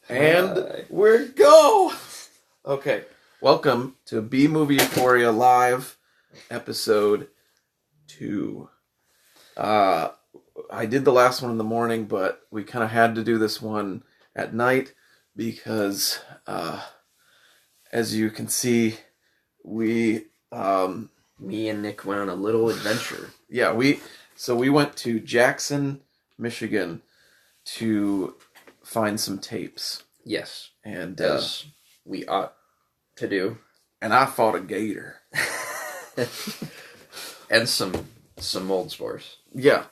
And we're go! Okay, welcome to B Movie Euphoria Live, episode 2. I did the last one in the morning, but we kind of had to do this one at night because, as you can see, we... Me and Nick went on a little adventure. Yeah, we went to Jackson, Michigan to find some tapes. Yes. And as we ought to do. And I fought a gator. And some mold spores. Yeah.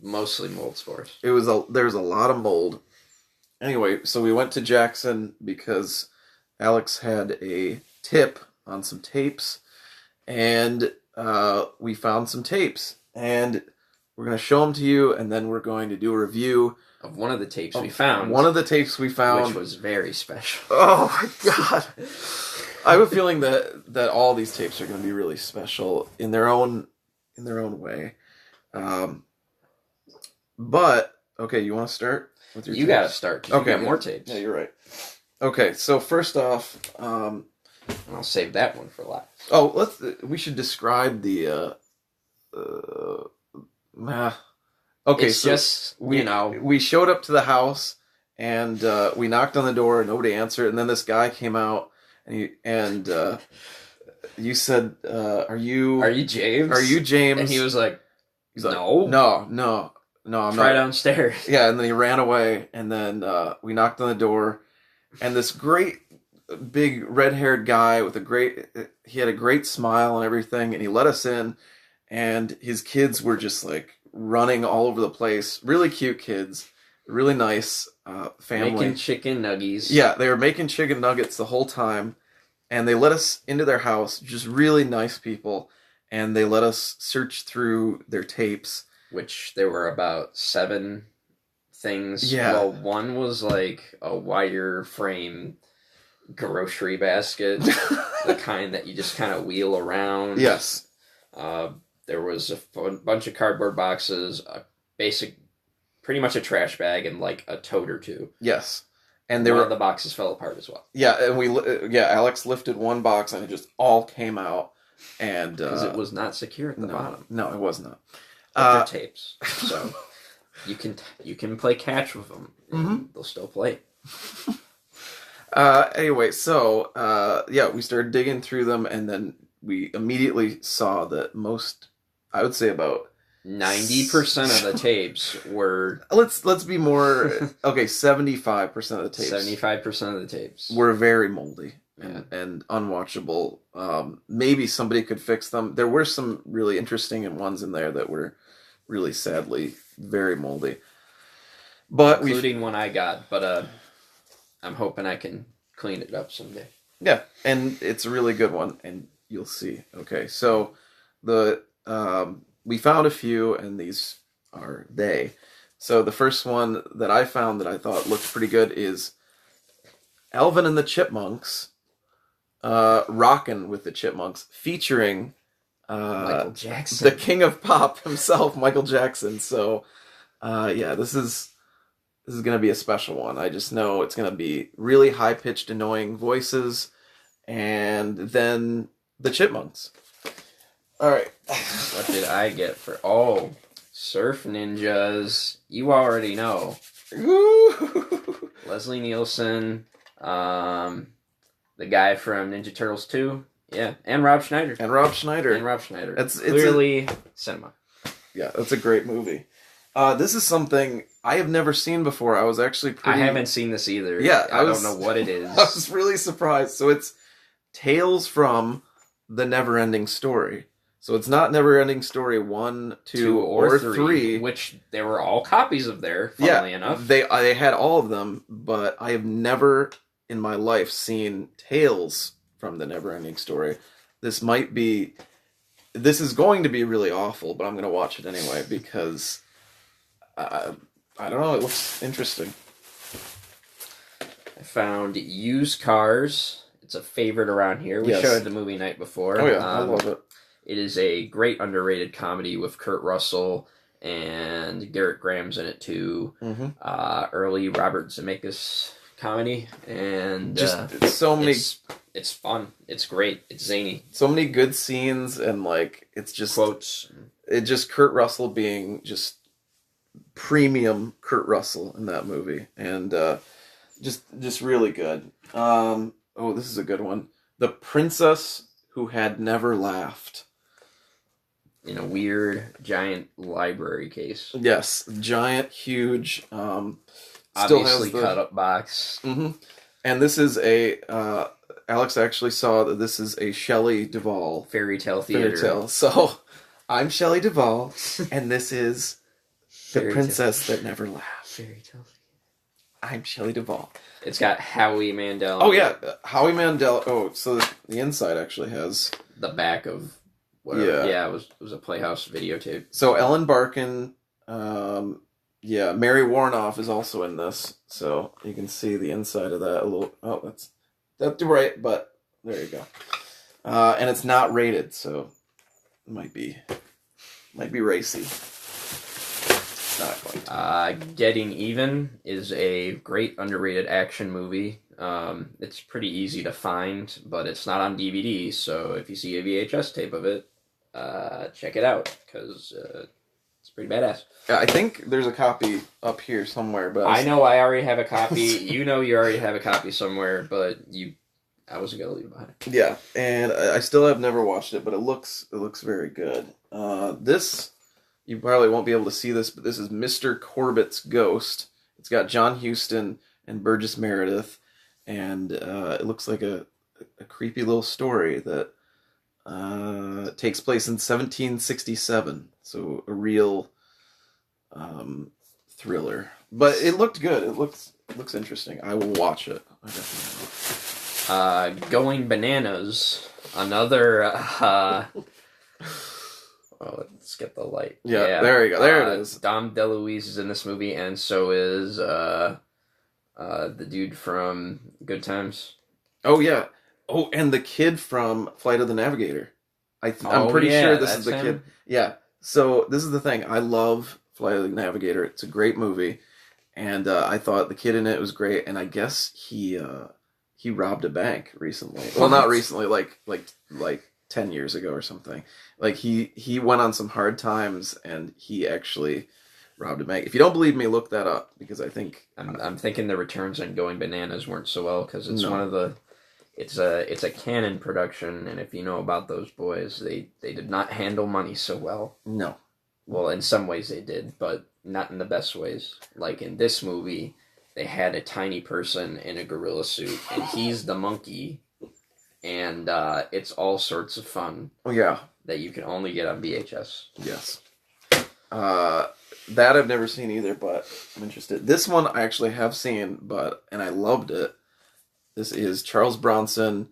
Mostly mold spores. There's a lot of mold. Anyway, so we went to Jackson because Alex had a tip on some tapes. And we found some tapes. And we're going to show them to you, and then we're going to do a review of one of the tapes we found. One of the tapes we found. Which was very special. Oh my god. I have a feeling that all these tapes are going to be really special in their own way. But, okay, you want to start with your tapes? You got to start. Okay. You got more tapes. Yeah, you're right. Okay, so first off... I'll save that one for last. Oh, we should describe the... Okay, it's so just, we showed up to the house and we knocked on the door and nobody answered, and then this guy came out and you said, are you James? Are you James? And he was like, no, I'm not. Try downstairs. Yeah, and then he ran away, and then we knocked on the door, and this great big red-haired guy with he had a great smile and everything, and he let us in, and his kids were just like running all over the place. Really cute kids. Really nice family. Making chicken nuggets. Yeah, they were making chicken nuggets the whole time. And they let us into their house. Just really nice people. And they let us search through their tapes. Which there were about 7 things. Yeah. Well, one was like a wire frame grocery basket. The kind that you just kind of wheel around. Yes. There was a bunch of cardboard boxes, pretty much a trash bag, and like a tote or two. Yes, and one of the boxes fell apart as well. Yeah, and Alex lifted one box and it just all came out, and because it was not secure at the bottom. No, it was not. They're tapes, so you can play catch with them. And they'll still play. Anyway, so we started digging through them, and then we immediately saw that I would say about 90% of the tapes were... Let's be more... Okay, 75% of the tapes... 75% of the tapes... were very moldy and unwatchable. Maybe somebody could fix them. There were some really interesting ones in there that were really sadly very moldy. But including one I got, but I'm hoping I can clean it up someday. Yeah, and it's a really good one, and you'll see. Okay, so we found a few, and these are they. So the first one that I found that I thought looked pretty good is Alvin and the Chipmunks, Rockin' with the Chipmunks, featuring Michael Jackson, the king of pop himself, Michael Jackson. So, this is going to be a special one. I just know it's going to be really high-pitched, annoying voices, and then the Chipmunks. All right. What did I get for... Oh, Surf Ninjas. You already know. Ooh. Leslie Nielsen. The guy from Ninja Turtles 2. Yeah. And Rob Schneider. It's clearly cinema. Yeah, that's a great movie. This is something I have never seen before. I was actually I haven't seen this either. Yeah. I don't know what it is. I was really surprised. So it's Tales from the Neverending Story. So it's not Neverending Story 1, 2, or 3. Which there were all copies of there, funnily enough. They had all of them, but I have never in my life seen Tales from the Neverending Story. This is going to be really awful, but I'm going to watch it anyway because I don't know, it looks interesting. I found Used Cars. It's a favorite around here. We showed it the movie night before. Oh yeah, I love it. It is a great underrated comedy with Kurt Russell and Garrett Graham's in it too. Mm-hmm. Early Robert Zemeckis comedy, and just so many. It's fun. It's great. It's zany. So many good scenes, and like it's just quotes. It just Kurt Russell being just premium Kurt Russell in that movie, and just really good. Oh, this is a good one. The Princess Who Had Never Laughed. In a weird giant library case. Yes, giant, huge. Obviously cut up box. Mm-hmm. And this is a. Alex actually saw that this is a Shelley Duvall fairy tale theater. So, I'm Shelley Duvall, and this is The Princess That Never Laughed. Fairy tale theater. I'm Shelley Duvall. It's got Howie Mandel. Oh yeah, Howie Mandel. Oh, so the inside actually has the back of whatever. Yeah, it was a Playhouse videotape. So Ellen Barkin, Mary Warnoff is also in this, so you can see the inside of that a little. Oh, that's right, but there you go. And it's not rated, so it might be racy. Not quite. Getting Even is a great underrated action movie. It's pretty easy to find, but it's not on DVD, so if you see a VHS tape of it, check it out, because it's pretty badass. Yeah, I think there's a copy up here somewhere, but I know I already have a copy. You know you already have a copy somewhere, but I wasn't gonna leave it behind. Yeah, and I still have never watched it, but it looks very good. This, you probably won't be able to see this, but this is Mr. Corbett's Ghost. It's got John Huston and Burgess Meredith, and it looks like a creepy little story that takes place in 1767. So a real thriller, but it looked good. It looks interesting. I will watch it. I definitely will. Going Bananas, another. Let's get the light. Yeah, there you go. There it is. Dom DeLuise is in this movie, and so is the dude from Good Times. Oh yeah. Oh, and the kid from Flight of the Navigator. I'm pretty sure this is the kid. Yeah. So this is the thing. I love Flight of the Navigator. It's a great movie, and I thought the kid in it was great. And I guess he robbed a bank recently. Well, not recently, like 10 years ago or something. Like he went on some hard times, and he actually robbed a bank. If you don't believe me, look that up, because I think I'm thinking the returns on Going Bananas weren't so well, because it's one of the. It's a Canon production, and if you know about those boys, they did not handle money so well. No. Well, in some ways they did, but not in the best ways. Like in this movie, they had a tiny person in a gorilla suit, and he's the monkey, and it's all sorts of fun. Oh yeah. That you can only get on VHS. Yes. That I've never seen either, but I'm interested. This one I actually have seen, and I loved it. This is Charles Bronson.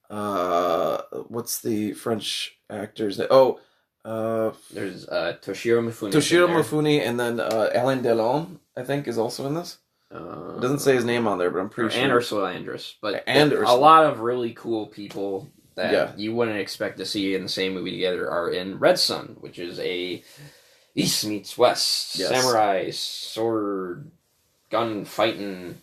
What's the French actor's name? Oh, there's Toshiro Mifune. Toshiro Mifune, and then Alain Delon, I think, is also in this. It doesn't say his name on there, but I'm pretty sure. And Ursula Andress. But a lot of really cool people that you wouldn't expect to see in the same movie together are in Red Sun, which is a East meets West, samurai, sword, gun fighting,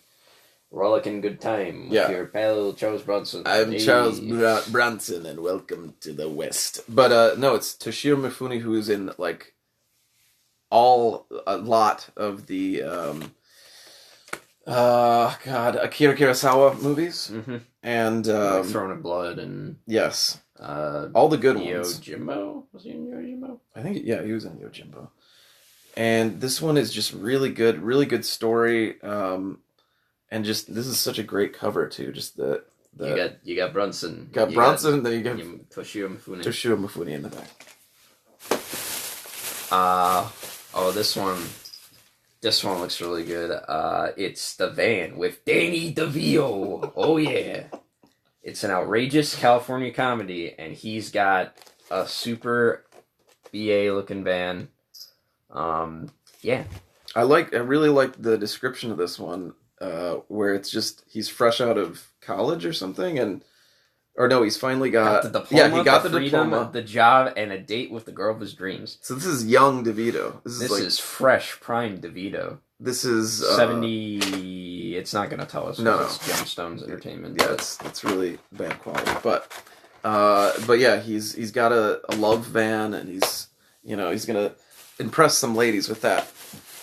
rollicking good time with your pal Charles Bronson. I'm Charles Bronson, and welcome to the West. But no, it's Toshiro Mifune, who is in like a lot of the Akira Kurosawa movies, and like Throne of Blood, and yes, all the good ones. Yojimbo, was he in Yojimbo? I think he was in Yojimbo. And this one is just really good story. And just this is such a great cover too. Just you got Brunson. Bronson, then you got Toshiro Mifune. Toshiro Mifune in the back. This one looks really good. It's The Van with Danny DeVito. Oh yeah. It's an outrageous California comedy, and he's got a super BA looking van. Yeah. I really like the description of this one, where it's just he's fresh out of college or something, he's finally got the diploma. Yeah, he got the freedom, diploma, the job, and a date with the girl of his dreams. So this is young DeVito. This is fresh prime DeVito. This is 70. It's not going to tell us. No, it's Gemstones Entertainment. Yeah, it's really bad quality, but yeah, he's got a love van, and he's gonna impress some ladies with that.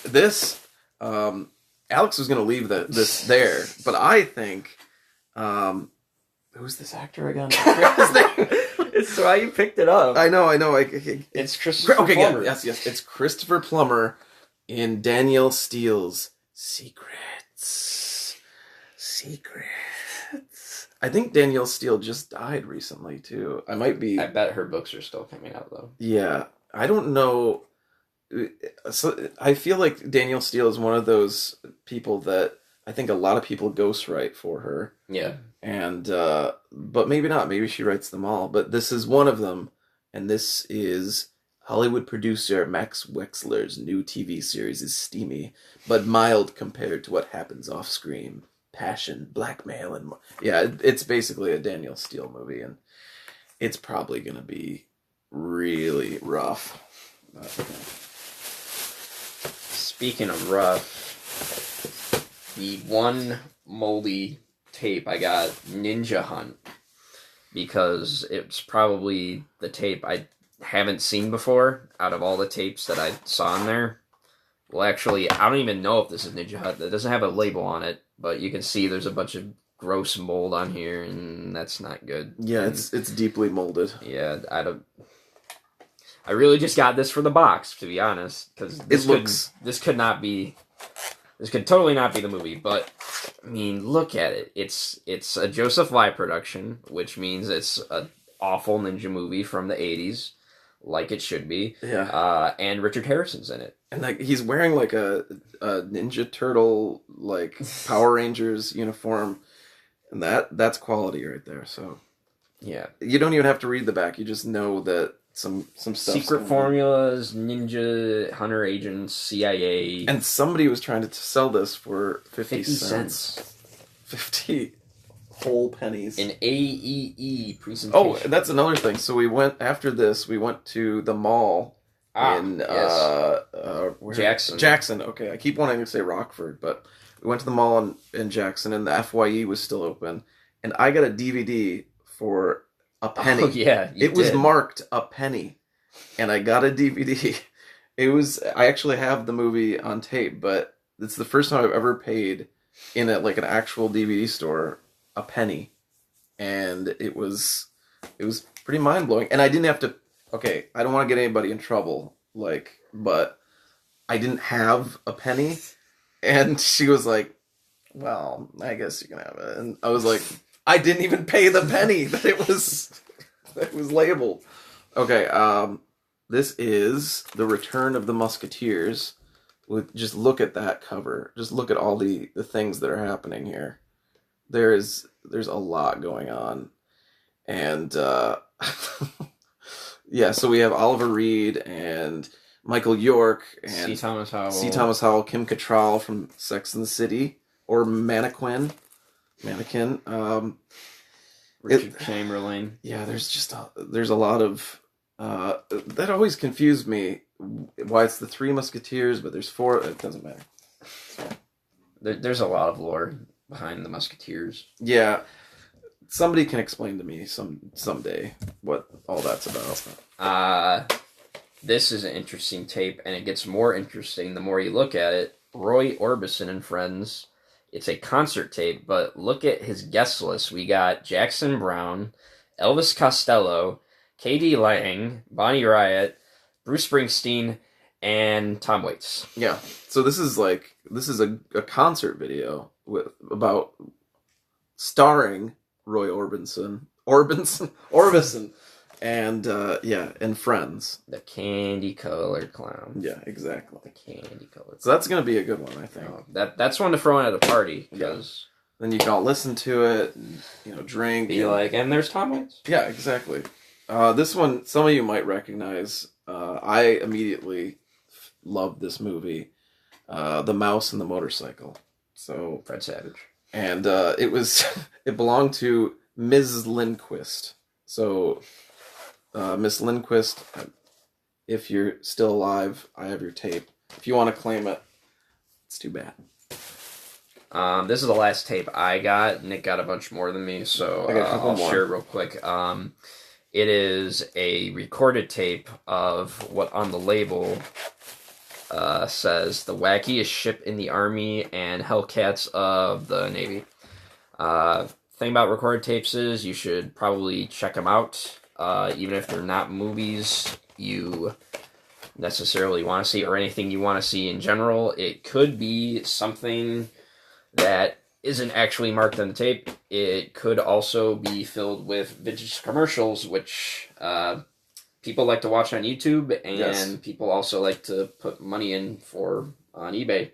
This Alex was gonna leave this there, but I think who's this actor again? It's why you picked it up. I know. It's Christopher Plummer. Yes. It's Christopher Plummer in Danielle Steele's Secrets. I think Danielle Steele just died recently too. I bet her books are still coming out though. Yeah, I don't know. So I feel like Danielle Steele is one of those people that I think a lot of people ghostwrite for her. Yeah. And but maybe not. Maybe she writes them all. But this is one of them, and this is Hollywood producer Max Wexler's new TV series is steamy, but mild compared to what happens off screen. Passion, blackmail, and more. Yeah, it's basically a Danielle Steele movie, and it's probably gonna be really rough. Speaking of rough, the one moldy tape I got, Ninja Hunt, because it's probably the tape I haven't seen before out of all the tapes that I saw in there. Well, actually, I don't even know if this is Ninja Hunt. It doesn't have a label on it, but you can see there's a bunch of gross mold on here, and that's not good. Yeah, it's deeply molded. Yeah, I really just got this for the box, to be honest, because this could totally not be the movie. But I mean, look at it. It's a Joseph Lai production, which means it's an awful ninja movie from the 80s, like it should be. Yeah. And Richard Harrison's in it. And like he's wearing like a Ninja Turtle like Power Rangers uniform, and that's quality right there. So yeah, you don't even have to read the back. You just know that some stuff. Secret formulas, ninja hunter agents, CIA, and somebody was trying to sell this for 50 cents. 50 whole pennies. An AEE presentation. Oh, that's another thing. So we went to the mall. Jackson. Jackson. Okay, I keep wanting to say Rockford, but we went to the mall in Jackson, and the FYE was still open, and I got a DVD for a penny. Oh, yeah, it was marked a penny, and I got a DVD. I actually have the movie on tape, but it's the first time I've ever paid in an actual DVD store a penny, and it was pretty mind blowing, and I didn't have to. Okay, I don't want to get anybody in trouble, but I didn't have a penny, and she was like, well, I guess you can have it. And I was like, I didn't even pay the penny that it was labeled. Okay, this is The Return of the Musketeers. Just look at that cover. Just look at all the things that are happening here. There's a lot going on. And, yeah, so we have Oliver Reed and Michael York and C. Thomas Howell, Kim Cattrall from Sex and the City, or Mannequin. Richard Chamberlain. Yeah, there's a lot of that always confused me. Why it's the Three Musketeers, but there's four. It doesn't matter. There's a lot of lore behind the Musketeers. Yeah. Somebody can explain to me someday what all that's about. This is an interesting tape, and it gets more interesting the more you look at it. Roy Orbison and Friends. It's a concert tape, but look at his guest list. We got Jackson Browne, Elvis Costello, K.D. Lang, Bonnie Raitt, Bruce Springsteen, and Tom Waits. Yeah. So this is a concert video about starring Roy Orbison, and and Friends. The candy colored clown. Yeah, exactly. The candy colored. So that's gonna be a good one, I think. That's one to throw in at a party, because then you can all listen to it, and, drink. Be and there's Tom Waits. Yeah, exactly. This one, some of you might recognize. I immediately loved this movie, The Mouse and the Motorcycle. So Fred Savage. And it belonged to Ms. Lindquist. So, Miss Lindquist, if you're still alive, I have your tape. If you want to claim it, It's too bad. This is the last tape I got. Nick got a bunch more than me, so I'll share it real quick. It is a recorded tape of what on the label says the wackiest ship in the Army and Hellcats of the Navy. Thing about recorded tapes is you should probably check them out, even if they're not movies you necessarily want to see or anything you want to see in general. It could be something that isn't actually marked on the tape. It could also be filled with vintage commercials, which people like to watch on YouTube, and people also like to put money in for on eBay,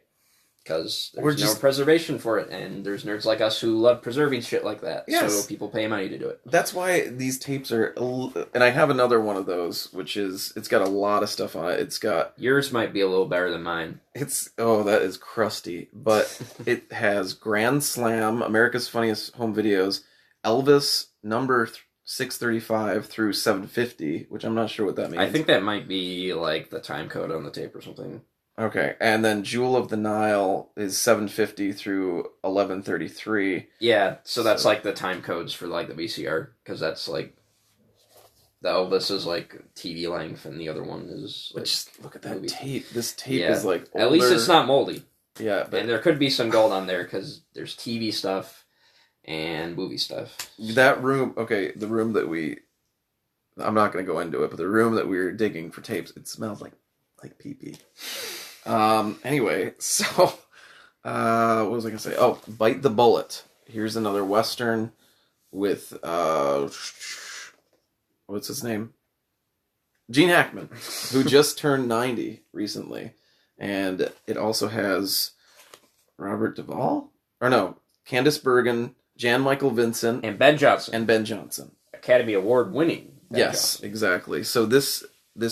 because there's no preservation for it, and there's nerds like us who love preserving shit like that. Yes. So people pay money to do it. That's why these tapes are... And I have another one of those, which is... It's got a lot of stuff on it. It's got... Yours might be a little better than mine. It's... Oh, that is crusty. But it has Grand Slam, America's Funniest Home Videos, Elvis, number 635 through 750, which I'm not sure what that means. I think that might be like the time code on the tape or something. Okay, and then Jewel of the Nile is 750 through 1133. Yeah, so that's like the time codes for like the VCR, because that's like the Elvis is like TV length, and the other one is. Like, just look at that movie. Tape. This tape is like older. At least it's not moldy. Yeah, and there could be some gold on there because there's TV stuff and movie stuff. That room, okay, the room that I'm not going to go into it, but the room that we were digging for tapes, it smells like pee-pee. Anyway, so, what was I going to say? Oh, Bite the Bullet. Here's another Western with, what's his name? Gene Hackman, who just turned 90 recently. And it also has Robert Duvall? Or no, Candice Bergen, Jan Michael Vincent. And Ben Johnson. Academy Award winning. Yes, exactly. So this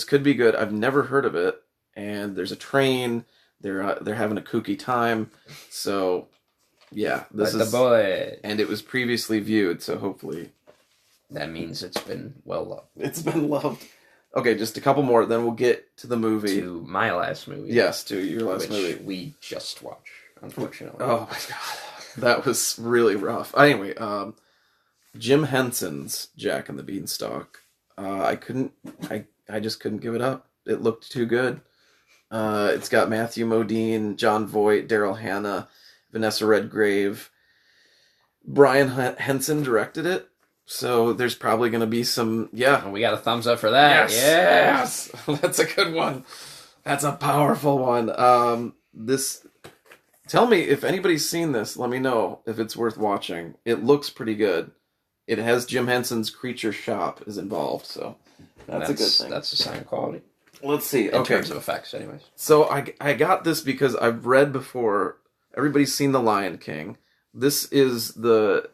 could be good. I've never heard of it. And there's a train. They're having a kooky time. So, yeah, this is the boy. And it was previously viewed, so hopefully that means it's been well loved. It's been loved. Okay, just a couple more, then we'll get to the movie. To my last movie. Yes, to your last movie. We just watched, unfortunately. Oh my god, that was really rough. Anyway, Jim Henson's Jack and the Beanstalk. I just couldn't give it up. It looked too good. It's got Matthew Modine, John Voight, Daryl Hannah, Vanessa Redgrave. Brian Henson directed it, so there's probably going to be some... Yeah. We got a thumbs up for that. Yes! That's a good one. That's a powerful one. Tell me, if anybody's seen this, let me know if it's worth watching. It looks pretty good. It has Jim Henson's Creature Shop is involved, so that's a good thing. That's a sign of quality. Let's see. In terms of effects, anyways. So I got this because I've read before. Everybody's seen The Lion King. This is the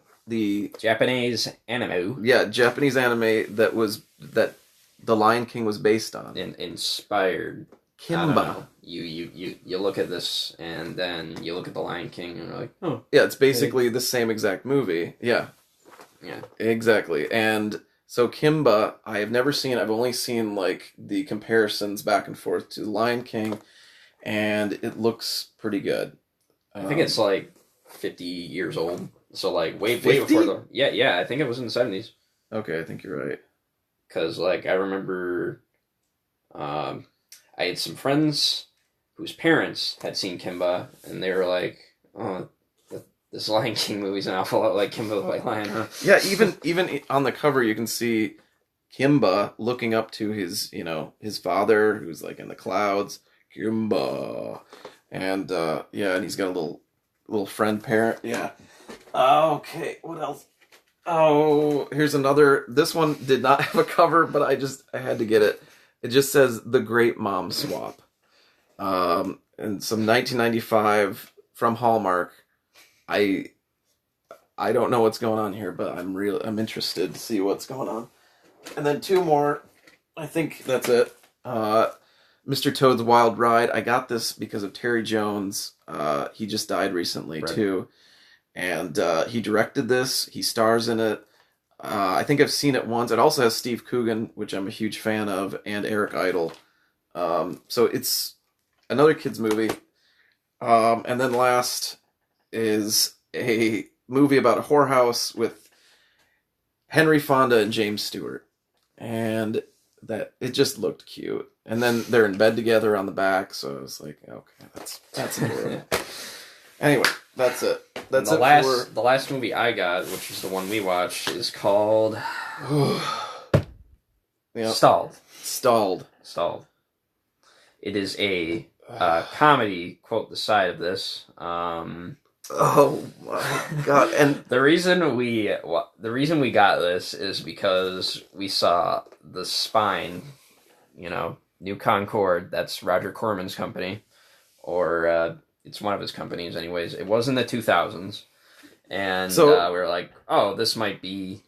Japanese anime. Yeah, Japanese anime that The Lion King was based on. Inspired. Kimba. You look at this and then you look at The Lion King and you're like, oh. Yeah, it's basically the same exact movie. Yeah. Yeah. Exactly. And so Kimba, I have never seen. I've only seen like the comparisons back and forth to Lion King, and it looks pretty good. I think it's like 50 years old. So like way before the... Yeah, I think it was in the 70s. Okay, I think you're right. Because like I remember I had some friends whose parents had seen Kimba, and they were like, oh, this Lion King movie's an awful lot like Kimba the White Lion, huh? Yeah, even on the cover you can see Kimba looking up to his father who's like in the clouds. Kimba. And and he's got a little friend parent. Yeah. Okay, what else? Oh, here's another. This one did not have a cover, but I had to get it. It just says The Great Mom Swap. And some 1995 from Hallmark. I don't know what's going on here, but I'm interested to see what's going on. And then two more. I think that's it. Mr. Toad's Wild Ride. I got this because of Terry Jones. He just died recently, right, too. And he directed this. He stars in it. I think I've seen it once. It also has Steve Coogan, which I'm a huge fan of, and Eric Idle. So it's another kid's movie. And then last is a movie about a whorehouse with Henry Fonda and James Stewart. And that it just looked cute. And then they're in bed together on the back, so I was like, okay, that's adorable. Anyway, that's it. That's the last movie I got, which is the one we watched, is called Stalled. Stalled. It is a comedy. Quote the side of this. Oh my god! And the reason we got this is because we saw The Spine, New Concord. That's Roger Corman's company, or it's one of his companies, anyways. It was in the 2000s, and we were like, "Oh, this might be,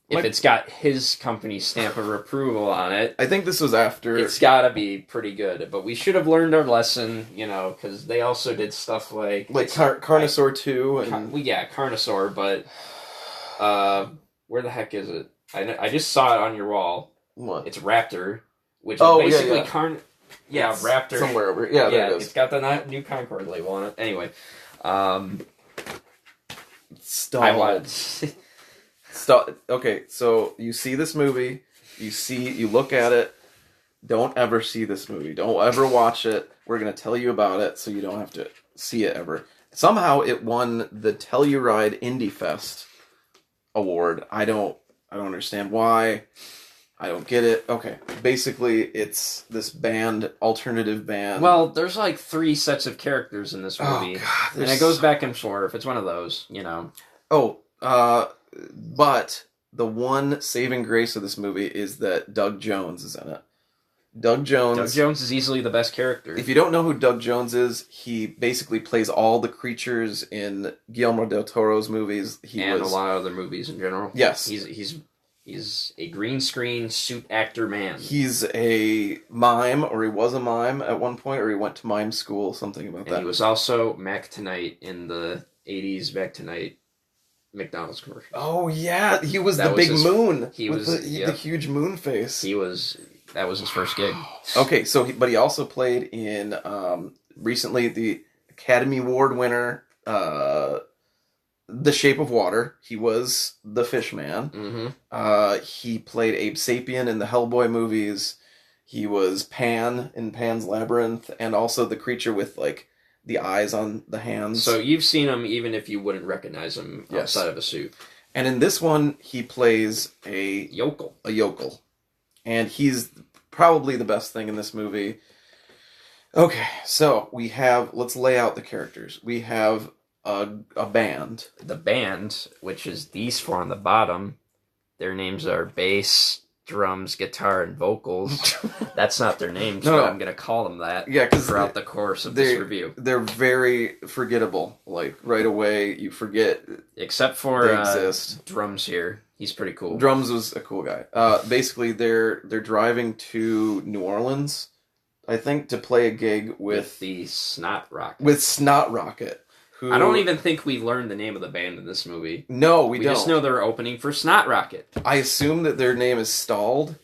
if it's got his company's stamp of approval on it." I think this was after. It's got to be pretty good, but we should have learned our lesson, because they also did stuff like Carnosaur 2 and Carnosaur. But where the heck is it? I just saw it on your wall. What? It's Raptor, which is basically Raptor. Somewhere over. Yeah, there it is. It's got the New Concord label on it. Anyway, Stop. Okay, so you see this movie, you look at it, don't ever see this movie. Don't ever watch it. We're going to tell you about it so you don't have to see it ever. Somehow it won the Telluride Indie Fest award. I don't understand why. I don't get it. Okay, basically it's this band, alternative band. Well, there's like 3 sets of characters in this movie. Oh, God, and it goes back and forth. It's one of those, But the one saving grace of this movie is that Doug Jones is in it. Doug Jones is easily the best character. If you don't know who Doug Jones is, he basically plays all the creatures in Guillermo del Toro's movies. A lot of other movies in general. Yes. He's a green screen suit actor man. He's a mime, or he was a mime at one point, or he went to mime school, something about that. He was also Mac Tonight in the 80s Mac Tonight McDonald's commercial. Oh yeah, he was the big moon. He was the huge moon face. That was his first gig. Okay, but he also played in recently the Academy Award winner The Shape of Water. He was the fish man. Mm-hmm. He played Abe Sapien in the Hellboy movies. He was Pan in Pan's Labyrinth, and also the creature with like the eyes on the hands. So you've seen him even if you wouldn't recognize him outside of a suit. And in this one, he plays a yokel. And he's probably the best thing in this movie. Okay, so let's lay out the characters. We have a band. The band, which is these 4 on the bottom, their names are bass, drums, guitar, and vocals. That's not their names, but I'm going to call them that throughout the course of this review. They're very forgettable. Like, right away, you forget except for they exist. Drums here. He's pretty cool. Drums was a cool guy. Basically, they're driving to New Orleans, I think, to play a gig with the Snot Rocket. With Snot Rocket. Who, I don't even think we learned the name of the band in this movie. No, we don't. We just know they're opening for Snot Rocket. I assume that their name is Stalled,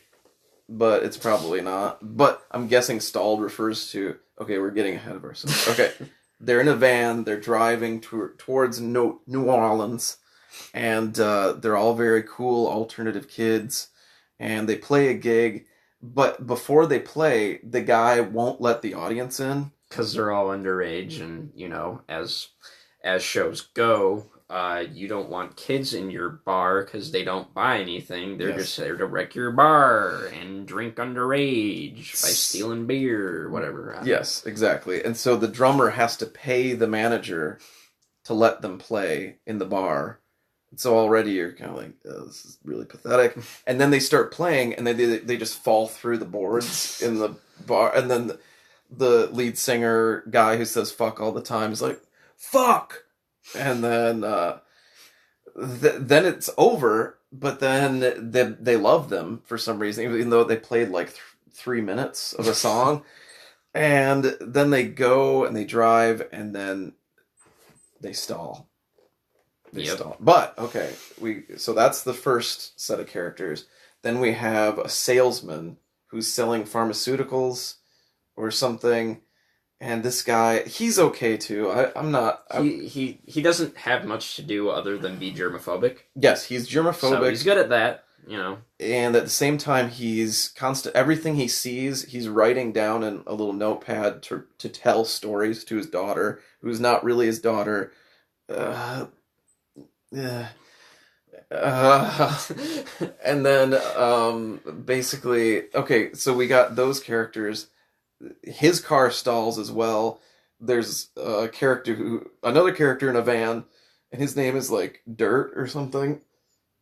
but it's probably not. But I'm guessing Stalled refers to... Okay, we're getting ahead of ourselves. Okay, they're in a van. They're driving towards New Orleans. And they're all very cool alternative kids. And they play a gig. But before they play, the guy won't let the audience in. Because they're all underage. And, as shows go, you don't want kids in your bar because they don't buy anything. They're just there to wreck your bar and drink underage by stealing beer or whatever. Yes, exactly. And so the drummer has to pay the manager to let them play in the bar. So already you're kind of like, oh, this is really pathetic. And then they start playing, and they just fall through the boards in the bar. And then the lead singer guy who says fuck all the time is like, fuck! And then then it's over, but then they love them for some reason, even though they played like 3 minutes of a song. And then they go and they drive, and then they stall. But okay, so that's the first set of characters. Then we have a salesman who's selling pharmaceuticals or something, And this guy, he's okay too. I'm not. He doesn't have much to do other than be germophobic. Yes, he's germophobic. So he's good at that, And at the same time, he's constant. Everything he sees, he's writing down in a little notepad to tell stories to his daughter, who's not really his daughter. And then basically, okay, so we got those characters. His car stalls as well. There's another character in a van, and his name is like Dirt or something.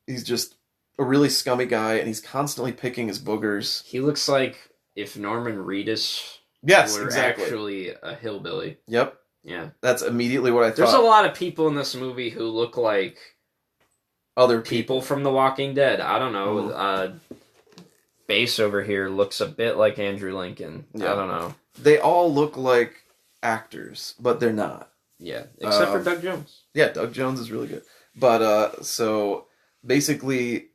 He's just a really scummy guy, and he's constantly picking his boogers. He looks like if Norman Reedus were actually a hillbilly. Yep. Yeah. That's immediately what I thought. There's a lot of people in this movie who look like other people from The Walking Dead. I don't know. Base over here looks a bit like Andrew Lincoln. Yeah. I don't know. They all look like actors, but they're not. Yeah, except for Doug Jones. Yeah, Doug Jones is really good. But so basically,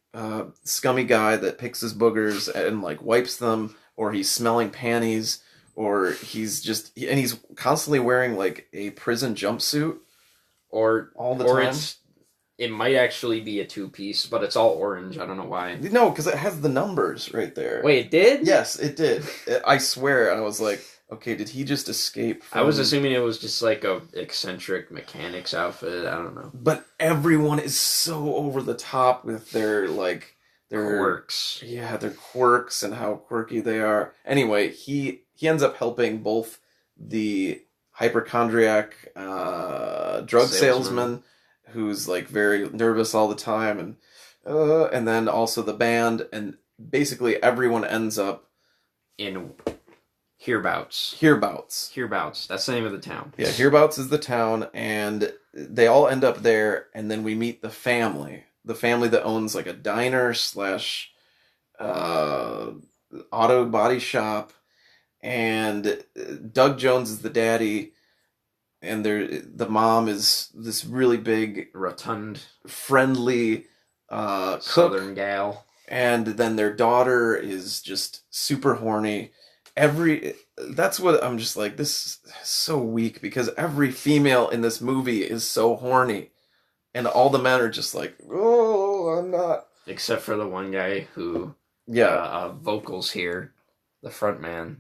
scummy guy that picks his boogers and like wipes them, or he's smelling panties, or he's constantly wearing like a prison jumpsuit, or all the time. It might actually be a 2-piece, but it's all orange. I don't know why. No, because it has the numbers right there. Wait, it did? Yes, it did. I swear. And I was like, okay, did he just escape from... I was assuming it was just like a eccentric mechanic's outfit. I don't know. But everyone is so over the top with their quirks. Yeah, their quirks and how quirky they are. Anyway, he ends up helping both the hypochondriac drug salesman who's like very nervous all the time, and then also the band, and basically everyone ends up in Hereabouts. That's the name of the town. Yeah, Hereabouts is the town, and they all end up there, and then we meet the family that owns like a diner / auto body shop, and Doug Jones is the daddy. And the mom is this really big, rotund, friendly Southern gal. And then their daughter is just super horny. That's what I'm just like, this is so weak, because every female in this movie is so horny. And all the men are just like, oh, I'm not. Except for the one guy who, vocals here, the front man,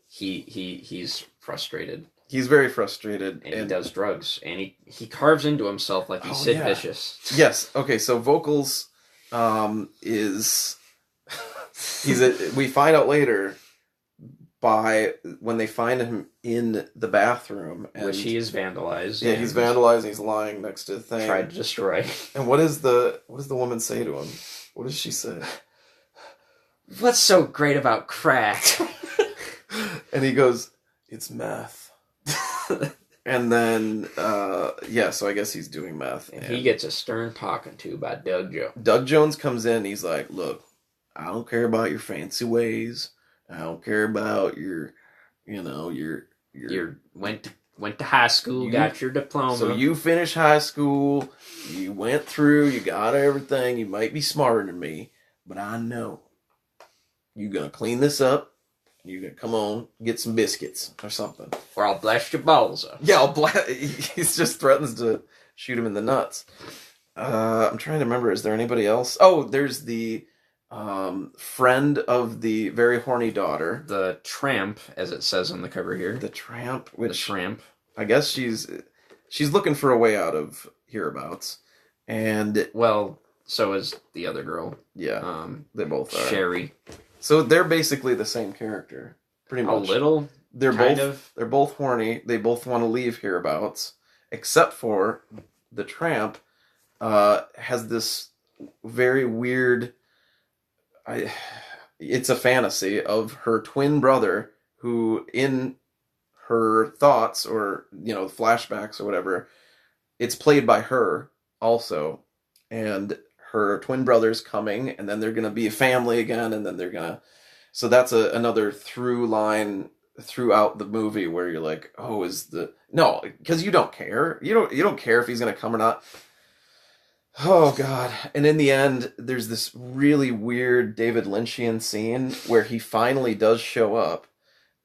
he's frustrated. He's very frustrated. And he does drugs. And he carves into himself like he's Sid Vicious. Yes. Okay, so Vocals is... we find out later by when they find him in the bathroom. Which he is vandalized. Yeah, he's vandalized. He's lying next to the thing. Tried to destroy. And what does the woman say to him? What does she say? What's so great about crack? And he goes, it's meth. And then, so I guess he's doing meth. And he gets a stern talking to by Doug Jones. Doug Jones comes in and he's like, look, I don't care about your fancy ways. I don't care about your went to high school, got your diploma. So you finished high school, you went through, you got everything, you might be smarter than me, but I know you're going to clean this up. You're going to come on, get some biscuits or something. Or I'll blast your balls up. Yeah, he just threatens to shoot him in the nuts. I'm trying to remember, is there anybody else? Oh, there's the friend of the very horny daughter. The tramp, as it says on the cover here. The tramp. I guess she's looking for a way out of Hereabouts. And... Well, so is the other girl. Yeah, they both are. Sherry. So they're basically the same character, pretty much. A little. They're both horny. They both want to leave Hereabouts, except for the tramp has this very weird. It's a fantasy of her twin brother, who in her thoughts or flashbacks or whatever, it's played by her also, and her twin brother's coming, and then they're going to be a family again, and then they're going to... So that's another through line throughout the movie where you're like, oh, No, because you don't care. You don't care if he's going to come or not. Oh, God. And in the end, there's this really weird David Lynchian scene where he finally does show up,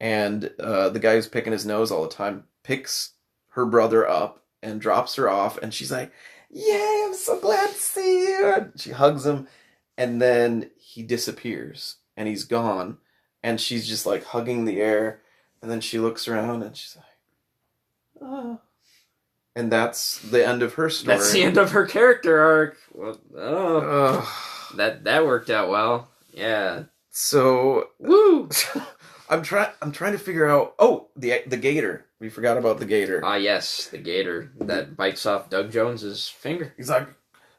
and the guy who's picking his nose all the time picks her brother up and drops her off, and she's like, "Yay, I'm so glad to see you." And she hugs him, and then he disappears, and he's gone, and she's just like hugging the air, and then she looks around, and she's like, "Oh." And that's the end of her story. That's the end of her character arc. Well, that worked out well. Yeah. So, woo! I'm trying to figure out. Oh, the gator. We forgot about the gator. Ah, yes, the gator that bites off Doug Jones's finger. He's like,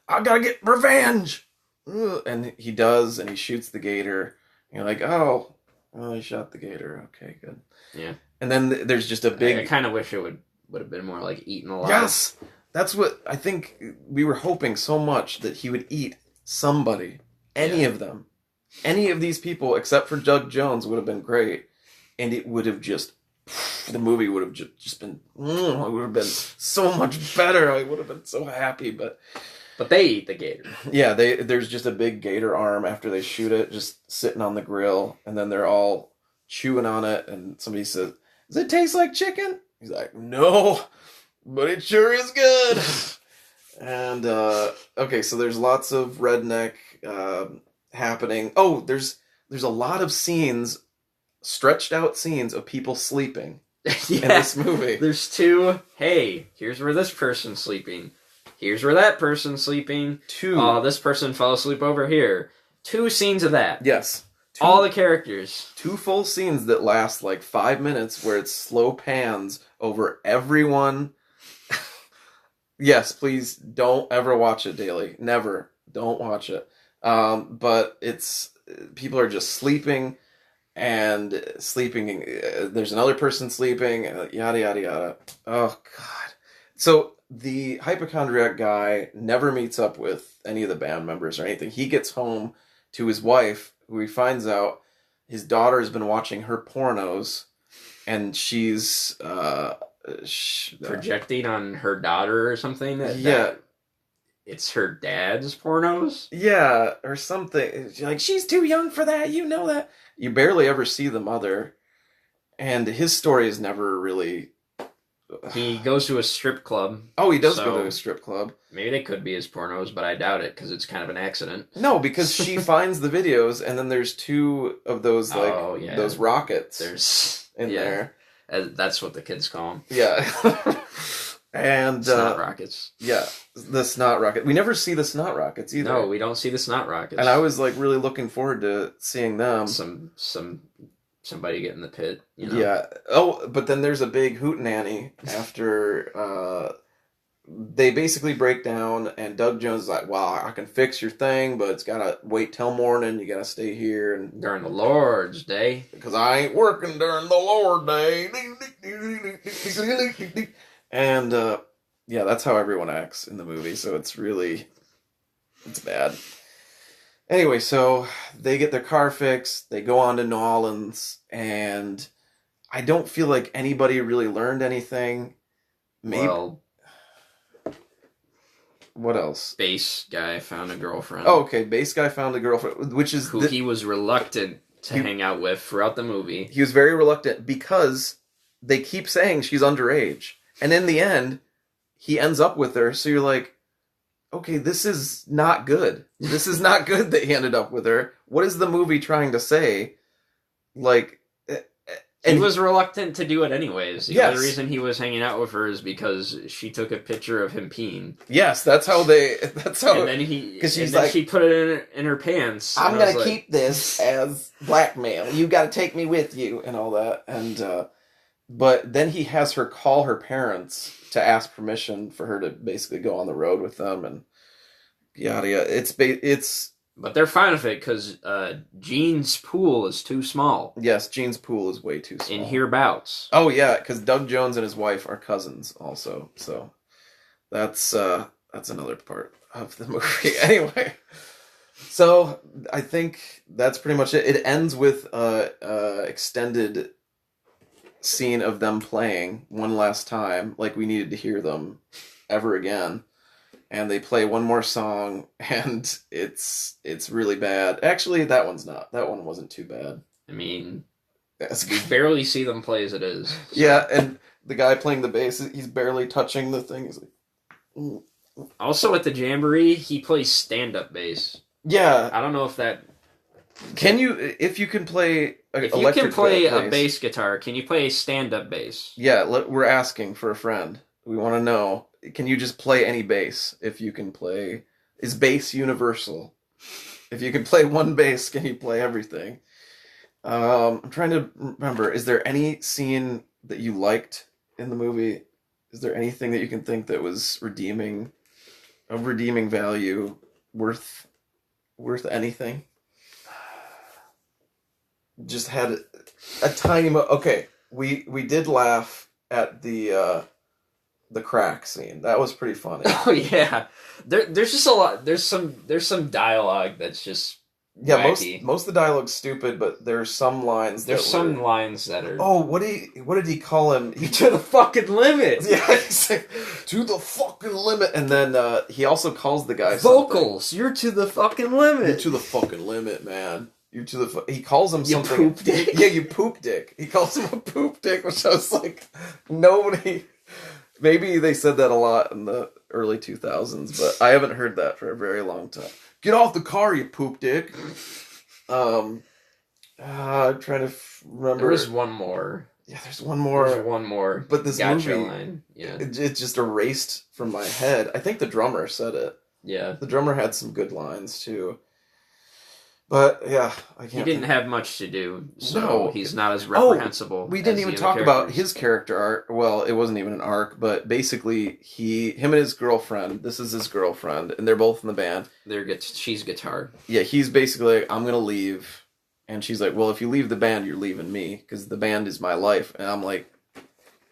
"I gotta get revenge," and he does, and he shoots the gator. And you're like, "Oh, well, he shot the gator. Okay, good." Yeah. And then there's just a big. I kind of wish it would have been more like eaten alive. Yes, that's what I think. We were hoping so much that he would eat somebody, any of them. Any of these people, except for Doug Jones, would have been great, and it would have just, the movie would have just been, it would have been so much better. I would have been so happy, but they eat the gator. Yeah, there's just a big gator arm after they shoot it, just sitting on the grill, and then they're all chewing on it, and somebody says, "Does it taste like chicken?" He's like, "No, but it sure is good." And okay, so there's lots of redneck happening. Oh, there's a lot of scenes, stretched out scenes of people sleeping in this movie. There's two. Hey, here's where this person's sleeping. Here's where that person's sleeping. This person fell asleep over here. 2 scenes of that. Yes. All the characters. 2 full scenes that last like 5 minutes where it's slow pans over everyone. Yes, please don't ever watch it, Daily. Never. Don't watch it. But it's, people are just sleeping and sleeping. There's another person sleeping, yada, yada, yada. Oh, God. So the hypochondriac guy never meets up with any of the band members or anything. He gets home to his wife, who he finds out his daughter has been watching her pornos, and she's projecting on her daughter or something. Yeah. It's her dad's pornos? Yeah, or something. She's too young for that, you know that. You barely ever see the mother, and his story is never really... He goes to a strip club. Oh, he does go to a strip club. Maybe they could be his pornos, but I doubt it, because it's kind of an accident. No, because she finds the videos, and then there's 2 of those, those rockets in there. That's what the kids call them. Yeah. And snot rockets. Yeah, the snot rocket. We never see the snot rockets either. No, we don't see the snot rockets. And I was like really looking forward to seeing them. Somebody get in the pit. You know? Yeah. Oh, but then there's a big hootenanny after they basically break down, and Doug Jones is like, "Well, I can fix your thing, but it's gotta wait till morning. You gotta stay here and during the Lord's Day, because I ain't working during the Lord Day." And, yeah, that's how everyone acts in the movie, so it's bad. Anyway, so they get their car fixed, they go on to New Orleans, and I don't feel like anybody really learned anything. Maybe. Well, what else? Bass guy found a girlfriend. Oh, okay, bass guy found a girlfriend, which is... Who he was reluctant to hang out with throughout the movie. He was very reluctant because they keep saying she's underage. And in the end, he ends up with her, so you're like, okay, this is not good. This is not good that he ended up with her. What is the movie trying to say? He was reluctant to do it anyways. The other reason he was hanging out with her is because she took a picture of him peeing. Yes, that's how. And then she put it in her pants. I'm gonna keep this as blackmail. You got to take me with you and all that. And but then he has her call her parents to ask permission for her to basically go on the road with them and yada yada. But they're fine with it because Gene's pool is too small. Yes, Gene's pool is way too small. In hereabouts. Oh yeah, because Doug Jones and his wife are cousins also. So that's another part of the movie. Anyway, so I think that's pretty much it. It ends with extended scene of them playing one last time, like we needed to hear them ever again. And they play one more song, and it's really bad. Actually, that one wasn't too bad. I mean, You barely see them play as it is. So. Yeah, and the guy playing the bass, he's barely touching the thing. He's like... Mm. Also at the Jamboree, he plays stand-up bass. Yeah. I don't know if that... Can you... If you can play... If you can play a bass guitar, can you play a stand-up bass? Yeah, we're asking for a friend. We want to know. Can you just play any bass if you can play... Is bass universal? If you can play one bass, can you play everything? I'm trying to remember. Is there any scene that you liked in the movie? Is there anything that you can think that was redeeming value, worth anything? Just had a tiny okay. We did laugh at the crack scene. That was pretty funny. Oh yeah, there's just a lot. There's some dialogue that's just wacky. Most of the dialogue's stupid, but there's some lines. Lines that are. Oh, what did he call him? To the fucking limit. Yeah, he's like, to the fucking limit. And then he also calls the guy vocals. Something. You're to the fucking limit. You're to the fucking limit, man. You're to the. He calls him something. You poop dick. Yeah, you poop dick. He calls him a poop dick, which I was like, nobody. Maybe they said that a lot in the early 2000s, but I haven't heard that for a very long time. Get off the car, you poop dick. I'm trying to remember. There was one more. Yeah, there's one more. There's one more. But this gotcha movie, line. Yeah. It just erased from my head. I think the drummer said it. Yeah. The drummer had some good lines, too. But, yeah, I can't... He didn't have much to do, so he's not as reprehensible. We didn't even talk about his character arc. Well, it wasn't even an arc, but basically, him and his girlfriend, this is his girlfriend, and they're both in the band. She's guitar. Yeah, he's basically like, I'm gonna leave. And she's like, well, if you leave the band, you're leaving me, because the band is my life. And I'm like,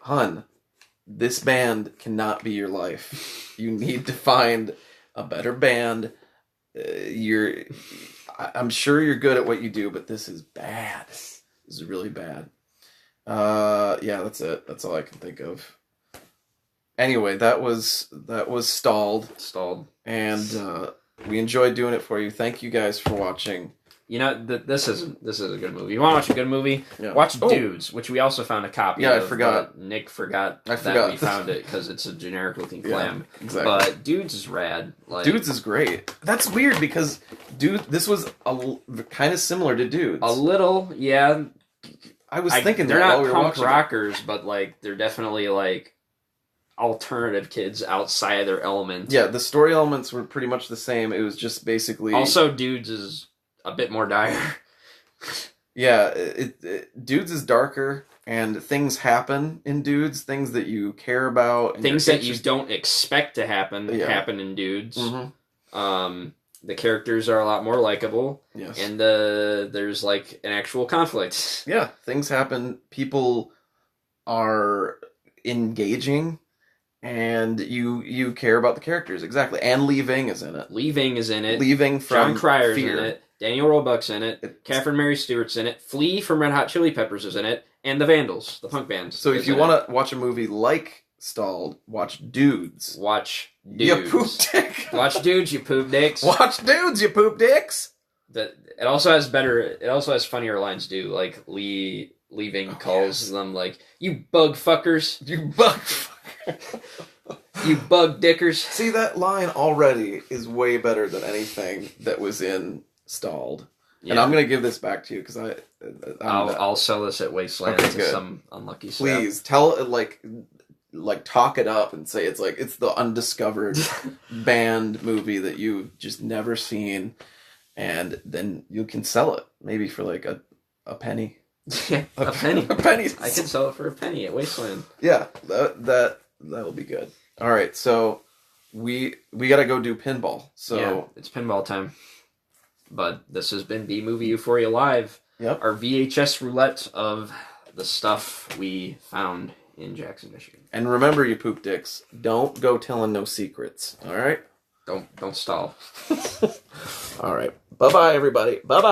hun, this band cannot be your life. You need to find a better band. I'm sure you're good at what you do, but this is bad. This is really bad. Yeah, that's it. That's all I can think of. Anyway, that was Stalled. And we enjoyed doing it for you. Thank you guys for watching. You know, this is a good movie. You want to watch a good movie? Yeah. Watch Dudes, which we also found a copy of. I forgot. Nick forgot that we found it because it's a generic-looking clam. Yeah, exactly. But Dudes is rad. Dudes is great. That's weird because this was kind of similar to Dudes. A little, yeah. I was thinking they're not punk rockers, but they're definitely alternative kids outside of their element. Yeah, the story elements were pretty much the same. It was just basically... Also, Dudes is a bit more dire. Yeah, Dudes is darker, and things happen in Dudes, things that you care about. And things that you don't expect to happen in Dudes. Mm-hmm. The characters are a lot more likable. Yes. And there's an actual conflict. Yeah, things happen. People are engaging, and you care about the characters, exactly. And Lee Ving is in it. Leaving from John Cryer's Fear. in it. Daniel Roebuck's in it. Catherine Mary Stewart's in it. Flea from Red Hot Chili Peppers is in it. And the Vandals, the punk band. So if you want to watch a movie like Stalled, watch Dudes. Watch Dudes. You poop dick. Watch Dudes, you poop dicks. Watch Dudes, you poop dicks. It also has funnier lines too. Lee Ving calls them you bug fuckers. You bug fuckers. You bug dickers. See, that line already is way better than anything that was in Stalled. Yeah. And I'm going to give this back to you because I'll sell this at Wasteland to some unlucky stuff. Please tell talk it up and say it's the undiscovered band movie that you've just never seen, and then you can sell it maybe for a penny. Yeah, a penny. A penny. I can sell it for a penny at Wasteland. Yeah, that'll be good. All right, so we got to go do pinball. So yeah, it's pinball time. But this has been B Movie Euphoria Live. Yep. Our VHS roulette of the stuff we found in Jackson, Michigan. And remember, you poop dicks, don't go telling no secrets. All right? Don't stall. All right. Bye-bye, everybody. Bye-bye.